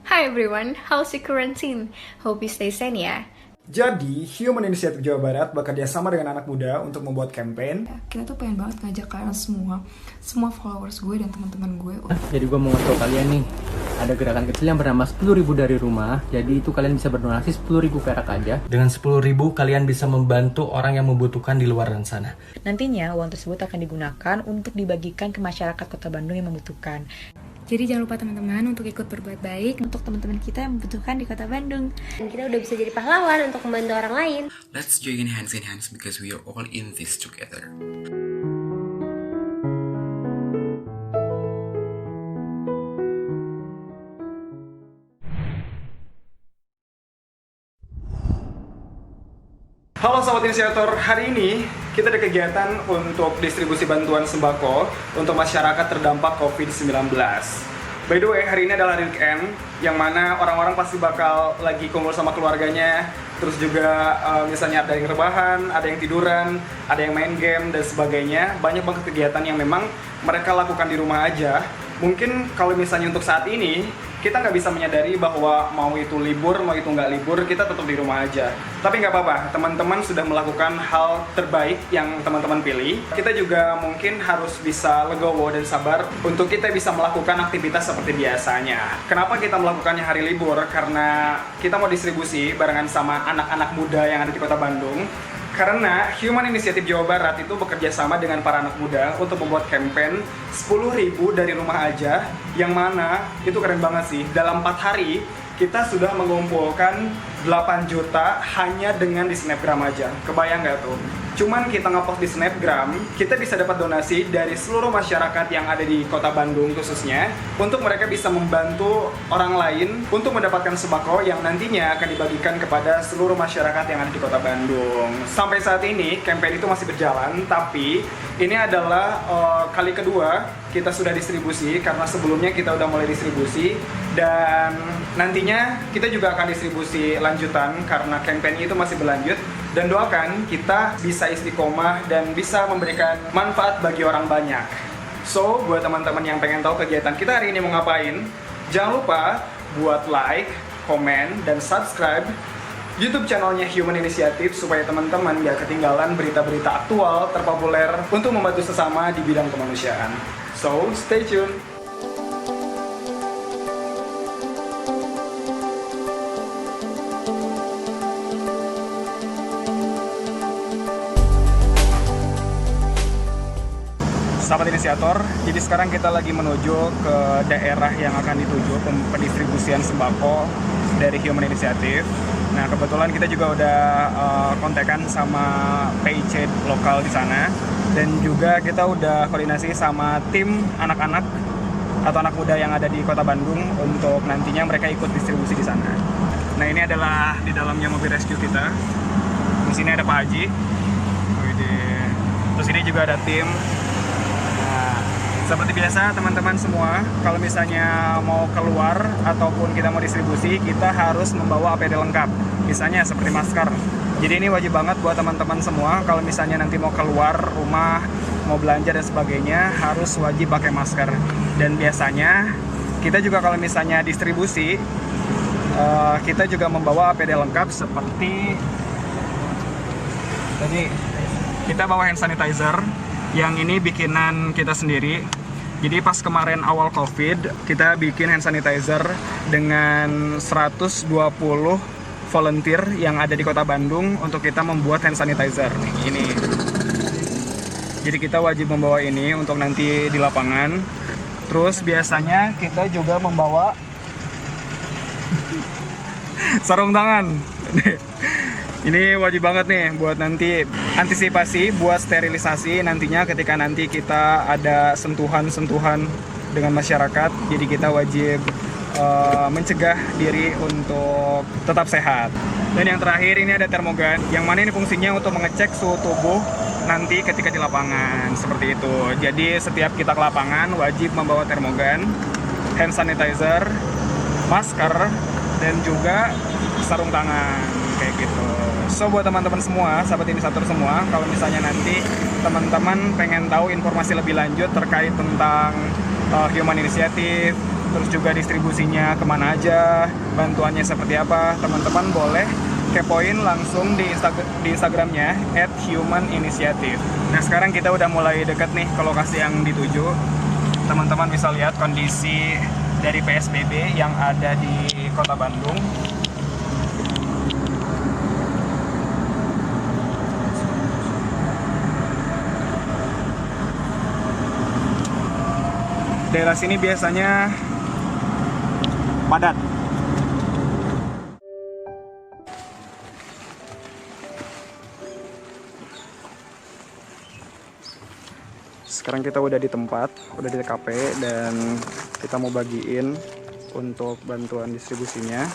Hi everyone, how's the quarantine? Hope you stay sane ya. Jadi, Human Initiative Jawa Barat bekerja sama dengan anak muda untuk membuat campaign. Kita tuh pengen banget ngajak kalian semua followers gue dan teman-teman gue. Jadi gue mau ngasih tau kalian nih, ada gerakan kecil yang bernama 10.000 dari rumah. Jadi itu kalian bisa berdonasi 10.000 perak aja. Dengan 10.000 kalian bisa membantu orang yang membutuhkan di luar sana. Nantinya uang tersebut akan digunakan untuk dibagikan ke masyarakat Kota Bandung yang membutuhkan. Jadi jangan lupa teman-teman untuk ikut berbuat baik untuk teman-teman kita yang membutuhkan di Kota Bandung. Dan kita udah bisa jadi pahlawan untuk membantu orang lain. Let's join hands in hands because we are all in this together. Halo Sobat Inisiator, hari ini kita ada kegiatan untuk distribusi bantuan sembako untuk masyarakat terdampak COVID-19. By the way, hari ini adalah hari weekend, yang mana orang-orang pasti bakal lagi kumpul sama keluarganya. Terus juga misalnya ada yang rebahan, ada yang tiduran, ada yang main game, dan sebagainya. Banyak banget kegiatan yang memang mereka lakukan di rumah aja. Mungkin kalau misalnya untuk saat ini, kita nggak bisa menyadari bahwa mau itu libur, mau itu nggak libur, kita tetap di rumah aja. Tapi nggak apa-apa, teman-teman sudah melakukan hal terbaik yang teman-teman pilih. Kita juga mungkin harus bisa legowo dan sabar untuk kita bisa melakukan aktivitas seperti biasanya. Kenapa kita melakukannya hari libur? Karena kita mau distribusi barengan sama anak-anak muda yang ada di Kota Bandung. Karena Human Initiative Jawa Barat itu bekerja sama dengan para anak muda untuk membuat campaign 10.000 dari rumah aja, yang mana itu keren banget sih. Dalam 4 hari kita sudah mengumpulkan 8 juta hanya dengan di Snapgram aja. Kebayang nggak tuh? Cuman kita ngepost di Snapgram, kita bisa dapat donasi dari seluruh masyarakat yang ada di Kota Bandung khususnya, untuk mereka bisa membantu orang lain untuk mendapatkan sembako yang nantinya akan dibagikan kepada seluruh masyarakat yang ada di Kota Bandung. Sampai saat ini, campaign itu masih berjalan, tapi ini adalah kali kedua kita sudah distribusi, karena sebelumnya kita udah mulai distribusi, dan nantinya kita juga akan distribusi lanjutan karena campaign itu masih berlanjut. Dan doakan kita bisa istiqomah dan bisa memberikan manfaat bagi orang banyak. So, buat teman-teman yang pengen tahu kegiatan kita hari ini mau ngapain, jangan lupa buat like, komen, dan subscribe YouTube channelnya Human Initiative supaya teman-teman gak ketinggalan berita-berita aktual terpopuler untuk membantu sesama di bidang kemanusiaan. So, stay tune! Sahabat Inisiator, jadi sekarang kita lagi menuju ke daerah yang akan dituju pendistribusian sembako dari Human Initiative. Nah, kebetulan kita juga udah kontekan sama PIC lokal di sana, dan juga kita udah koordinasi sama tim anak-anak atau anak muda yang ada di Kota Bandung untuk nantinya mereka ikut distribusi di sana. Nah, ini adalah di dalamnya mobil rescue kita. Di sini ada Pak Haji. Terus ini juga ada tim. Seperti biasa teman-teman semua, kalau misalnya mau keluar ataupun kita mau distribusi, kita harus membawa APD lengkap. Misalnya seperti masker. Jadi ini wajib banget buat teman-teman semua, kalau misalnya nanti mau keluar rumah, mau belanja dan sebagainya, harus wajib pakai masker. Dan biasanya kita juga kalau misalnya distribusi, kita juga membawa APD lengkap seperti tadi kita bawa hand sanitizer. Yang ini bikinan kita sendiri. Jadi pas kemarin awal COVID, kita bikin hand sanitizer dengan 120 volunteer yang ada di Kota Bandung untuk kita membuat hand sanitizer. Nih, ini. Jadi kita wajib membawa ini untuk nanti di lapangan. Terus biasanya kita juga membawa sarung tangan. Ini wajib banget nih buat nanti antisipasi buat sterilisasi nantinya ketika nanti kita ada sentuhan-sentuhan dengan masyarakat. Jadi kita wajib mencegah diri untuk tetap sehat. Dan yang terakhir ini ada termogan, yang mana ini fungsinya untuk mengecek suhu tubuh nanti ketika di lapangan, seperti itu. Jadi setiap kita ke lapangan wajib membawa termogan, hand sanitizer, masker, dan juga sarung tangan, kayak gitu. So buat teman-teman semua, sahabat inisiator semua, kalau misalnya nanti teman-teman pengen tahu informasi lebih lanjut terkait tentang Human Initiative, terus juga distribusinya kemana aja, bantuannya seperti apa, teman-teman boleh kepoin langsung di Instagramnya @humaninitiative. Nah sekarang kita udah mulai dekat nih ke lokasi yang dituju. Teman-teman bisa lihat kondisi dari PSBB yang ada di Kota Bandung. Daerah sini biasanya padat. Sekarang kita udah di tempat, udah di TKP, dan kita mau bagiin untuk bantuan distribusinya.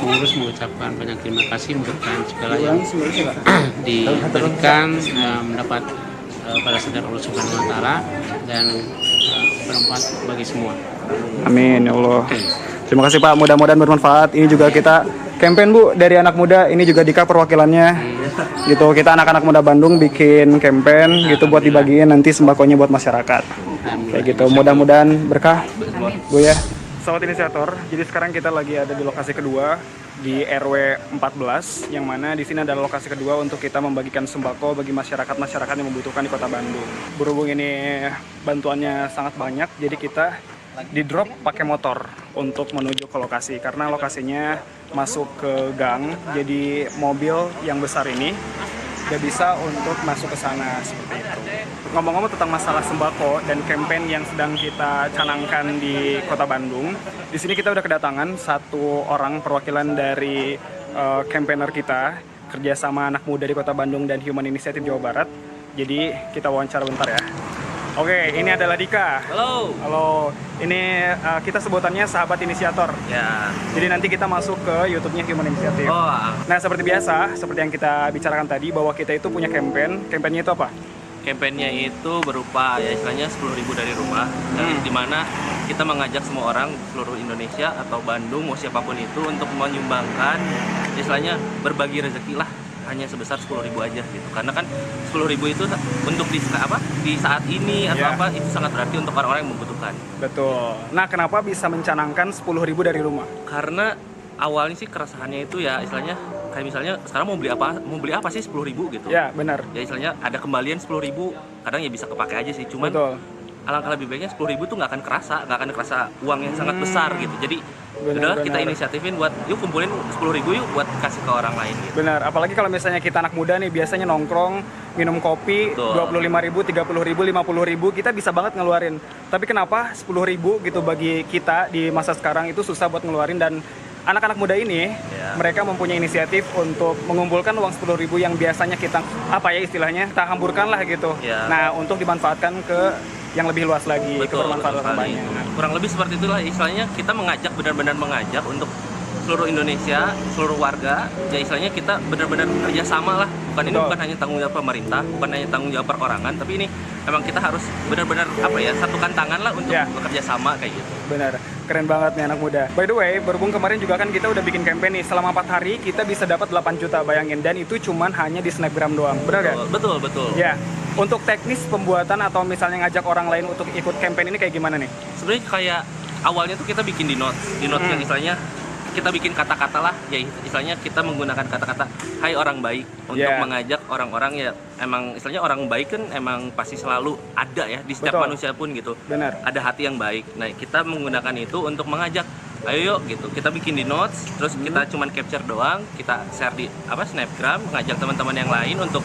Pengurus mengucapkan banyak terima kasih mudah-mudahan segala yang diberikan mendapat pada sadar Allah Subhanahu wa taala dan bermanfaat bagi semua. Amin ya Allah. Terima kasih Pak, mudah-mudahan bermanfaat. Ini juga kita campaign Bu dari anak muda, ini juga Dika perwakilannya. Gitu, kita anak-anak muda Bandung bikin campaign gitu buat dibagiin nanti sembakonya buat masyarakat. Kayak gitu, mudah-mudahan berkah Bu ya. Sobat inisiator, jadi sekarang kita lagi ada di lokasi kedua di RW 14, yang mana di sini adalah lokasi kedua untuk kita membagikan sembako bagi masyarakat yang membutuhkan di Kota Bandung. Berhubung ini bantuannya sangat banyak, jadi kita di drop pakai motor untuk menuju ke lokasi karena lokasinya masuk ke gang, jadi mobil yang besar ini gak bisa untuk masuk ke sana seperti itu. Ngomong-ngomong tentang masalah sembako dan campaign yang sedang kita canangkan di Kota Bandung, di sini kita udah kedatangan satu orang perwakilan dari campaigner kita, kerjasama anak muda di Kota Bandung dan Human Initiative Jawa Barat. Jadi kita wawancara bentar ya. Oke, ini adalah Dika. Halo. Halo. Ini kita sebutannya sahabat inisiator. Ya. Jadi nanti kita masuk ke YouTube-nya Human Initiative. Oh. Nah, seperti biasa, seperti yang kita bicarakan tadi, bahwa kita itu punya campaign. Campaignnya itu apa? Kampanyenya itu berupa ya istilahnya 10.000 dari rumah, di mana kita mengajak semua orang seluruh Indonesia atau Bandung mau siapapun itu untuk menyumbangkan istilahnya berbagi rezeki lah, hanya sebesar 10.000 aja gitu. Karena kan 10.000 itu untuk di saat ini atau apa itu sangat berarti untuk orang-orang yang membutuhkan. Betul. Nah, kenapa bisa mencanangkan 10.000 dari rumah? Karena awalnya sih keresahannya itu ya istilahnya kayak misalnya sekarang mau beli apa sih 10.000 gitu. Ya, benar. Ya istilahnya ada kembalian 10.000, kadang ya bisa kepake aja sih. Cuman betul. Alangkah lebih baiknya 10.000 tuh nggak akan kerasa uang yang sangat besar gitu. Jadi udah kita inisiatifin buat yuk kumpulin 10.000 yuk buat kasih ke orang lain gitu. Benar, apalagi kalau misalnya kita anak muda nih biasanya nongkrong, minum kopi, 25.000, 30.000, 50.000, kita bisa banget ngeluarin. Tapi kenapa 10.000 gitu bagi kita di masa sekarang itu susah buat ngeluarin, dan anak-anak muda ini mereka mempunyai inisiatif untuk mengumpulkan uang 10.000 yang biasanya kita istilahnya kita hamburkan lah gitu. Nah, untuk dimanfaatkan ke yang lebih luas lagi, kebermanfaatan banyak. Kurang lebih seperti itulah istilahnya, kita benar-benar mengajak untuk seluruh Indonesia, seluruh warga, ya istilahnya kita benar-benar kerjasama lah. Ini bukan hanya tanggung jawab pemerintah, bukan hanya tanggung jawab perorangan, tapi ini memang kita harus benar-benar satukan tangan lah untuk bekerja sama kayak gitu. Benar, keren banget nih anak muda. By the way, berhubung kemarin juga kan kita udah bikin campaign nih, selama 4 hari kita bisa dapat 8 juta, bayangin, dan itu cuman hanya di snapgram doang, benar kan? Betul. Ya, untuk teknis pembuatan atau misalnya ngajak orang lain untuk ikut campaign ini kayak gimana nih? Sebenarnya kayak awalnya tuh kita bikin di notes yang istilahnya kita bikin kata-kata lah, ya istilahnya kita menggunakan kata-kata hai orang baik untuk mengajak orang-orang, ya emang istilahnya orang baik kan emang pasti selalu ada ya di setiap manusia pun gitu. Benar. Ada hati yang baik. Nah, kita menggunakan itu untuk mengajak ayo yuk gitu. Kita bikin di notes, terus kita cuman capture doang, kita share di snapgram, mengajak teman-teman yang lain untuk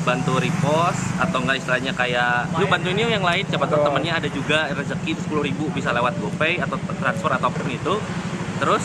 bantu repost atau enggak istilahnya kayak lu bantuin yuk yang lain, siapa tahu temennya ada juga rezeki 10.000 bisa lewat GoPay atau transfer apapun itu. Terus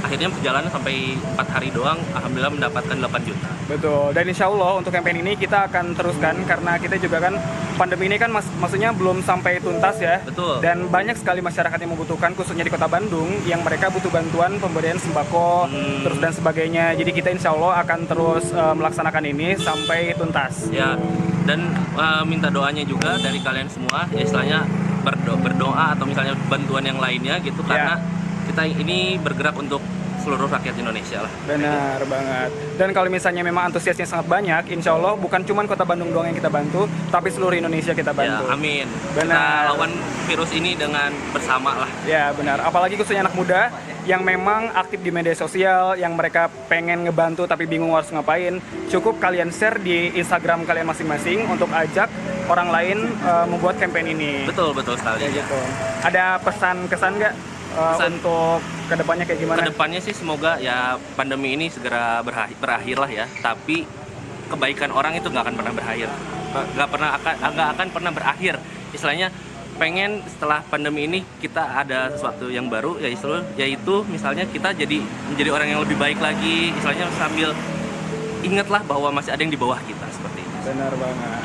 akhirnya perjalanan sampai 4 hari doang, alhamdulillah mendapatkan 8 juta. Betul, dan insya Allah untuk campaign ini kita akan teruskan karena kita juga kan pandemi ini kan maksudnya belum sampai tuntas ya. Betul. Dan banyak sekali masyarakat yang membutuhkan, khususnya di Kota Bandung, yang mereka butuh bantuan pemberian sembako, terus dan sebagainya. Jadi kita insya Allah akan terus melaksanakan ini sampai tuntas. Ya, dan minta doanya juga dari kalian semua, ya istilahnya berdoa atau misalnya bantuan yang lainnya gitu, karena kita ini bergerak untuk seluruh rakyat Indonesia lah. Benar banget. Dan kalau misalnya memang antusiasnya sangat banyak, insya Allah bukan cuma Kota Bandung doang yang kita bantu, tapi seluruh Indonesia kita bantu. Ya, amin. Benar. Kita lawan virus ini dengan bersama lah. Ya benar. Apalagi khususnya anak muda yang memang aktif di media sosial, yang mereka pengen ngebantu tapi bingung harus ngapain. Cukup kalian share di Instagram kalian masing-masing untuk ajak orang lain membuat campaign ini. Betul sekali. Ya, gitu. Ada pesan-kesan nggak? Untuk kedepannya kayak gimana? Kedepannya sih semoga ya pandemi ini segera berakhir lah ya. Tapi kebaikan orang itu nggak akan pernah berakhir, nggak akan pernah berakhir. Istilahnya pengen setelah pandemi ini kita ada sesuatu yang baru, yaitu misalnya kita menjadi orang yang lebih baik lagi. Istilahnya sambil ingatlah bahwa masih ada yang di bawah kita seperti itu. Benar banget.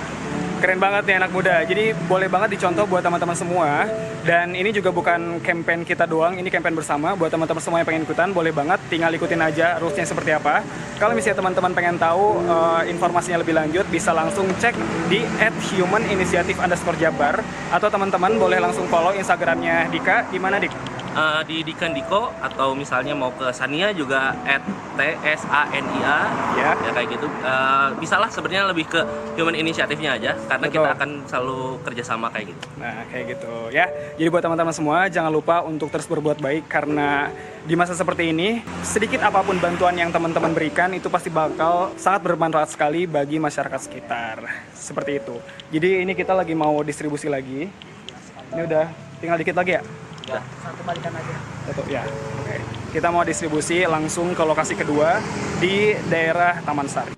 Keren banget nih anak muda. Jadi boleh banget dicontoh buat teman-teman semua. Dan ini juga bukan campaign kita doang, ini campaign bersama. Buat teman-teman semua yang pengen ikutan, boleh banget tinggal ikutin aja rulesnya seperti apa. Kalau misalnya teman-teman pengen tahu informasinya lebih lanjut, bisa langsung cek di @humaninitiative_jabar. Atau teman-teman boleh langsung follow Instagramnya Dika. Di mana, Dik? Di Dikandiko, atau misalnya mau ke Sania juga @tsania ya kayak gitu. Bisalah sebenarnya lebih ke human inisiatifnya aja, karena kita akan selalu kerjasama kayak gitu. Nah kayak gitu ya. Jadi buat teman-teman semua jangan lupa untuk terus berbuat baik, karena di masa seperti ini sedikit apapun bantuan yang teman-teman berikan itu pasti bakal sangat bermanfaat sekali bagi masyarakat sekitar. Seperti itu. Jadi ini kita lagi mau distribusi lagi. Ini udah tinggal dikit lagi ya. Satu balikan aja. Satu ya. Oke. Kita mau distribusi langsung ke lokasi kedua di daerah Taman Sari.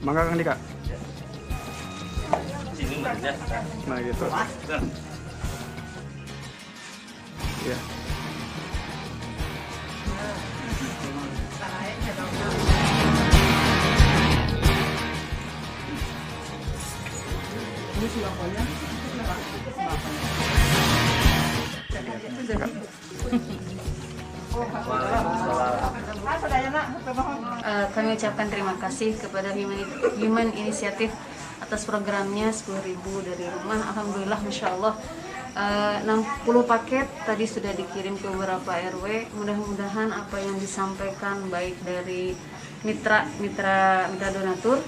Mangga Kang Dika. Sini aja. Nah gitu. Ya. Ini sembakonya. Kami ucapkan terima kasih kepada Human Initiative atas programnya 10.000 dari rumah. Alhamdulillah, Masya Allah, 60 paket tadi sudah dikirim ke beberapa RW. Mudah-mudahan apa yang disampaikan baik dari mitra donatur,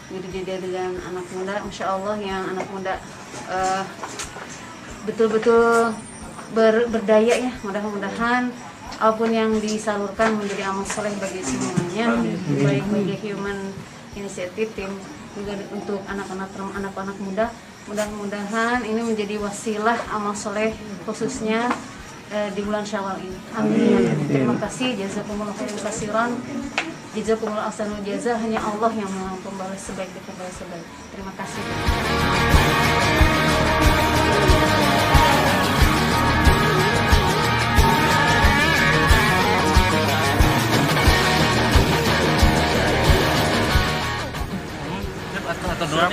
jadi dengan anak muda, Masya Allah yang anak muda betul-betul berdaya ya. Mudah-mudahan apapun yang disalurkan menjadi amal soleh bagi semuanya, baik bagi Human Initiative, tim juga untuk anak-anak muda. Mudah-mudahan ini menjadi wasilah amal soleh khususnya di bulan Syawal ini. Amin. Terima kasih. Jazakumullah khairan katsiran. Jazakumullah ahsanul jazaa. Hanya Allah yang mampu membalas sebaik dan terbaik sebaik. Terima kasih. Siap,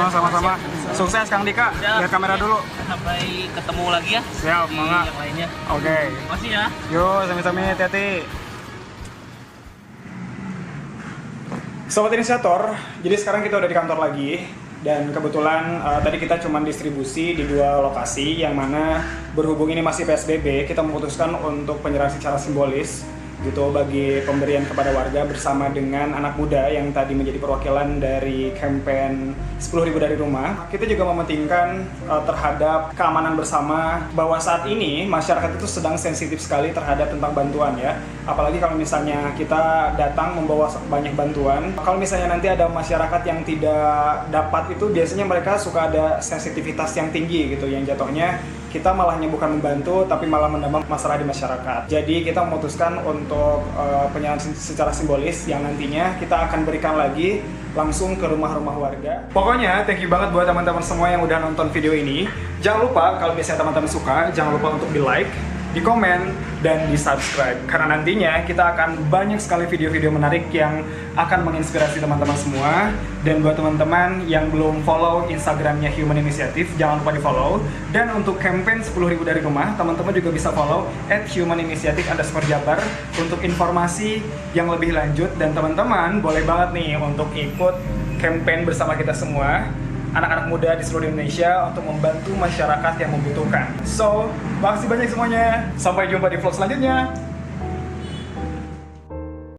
sama-sama. Sukses Kang Dika. Lihat kamera dulu. Sampai ketemu lagi ya. Siap, di mangga. yang lainnya. Oke. Makasih ya. Yuk, sami-sami, hati-hati. Sobat Inisiator, jadi sekarang kita udah di kantor lagi. Dan kebetulan tadi kita cuma distribusi di 2 lokasi, yang mana berhubung ini masih PSBB, kita memutuskan untuk penyerahan secara simbolis gitu bagi pemberian kepada warga bersama dengan anak muda yang tadi menjadi perwakilan dari campaign 10.000 dari rumah. Kita juga mementingkan terhadap keamanan bersama, bahwa saat ini masyarakat itu sedang sensitif sekali terhadap tentang bantuan ya. Apalagi kalau misalnya kita datang membawa banyak bantuan, kalau misalnya nanti ada masyarakat yang tidak dapat, itu biasanya mereka suka ada sensitivitas yang tinggi gitu, yang jatuhnya kita malahnya bukan membantu tapi malah menambah masalah di masyarakat. Jadi kita memutuskan untuk penyerahan secara simbolis yang nantinya kita akan berikan lagi langsung ke rumah-rumah warga. Pokoknya thank you banget buat teman-teman semua yang udah nonton video ini. Jangan lupa kalau misalnya teman-teman suka, jangan lupa untuk di like, di komen, dan di subscribe, karena nantinya kita akan banyak sekali video-video menarik yang akan menginspirasi teman-teman semua. Dan buat teman-teman yang belum follow Instagramnya Human Initiative, jangan lupa di follow. Dan untuk campaign 10.000 dari rumah, teman-teman juga bisa follow @humaninitiative_Jabar untuk informasi yang lebih lanjut. Dan teman-teman boleh banget nih untuk ikut campaign bersama kita semua, anak-anak muda di seluruh Indonesia, untuk membantu masyarakat yang membutuhkan. So, makasih banyak semuanya. Sampai jumpa di vlog selanjutnya.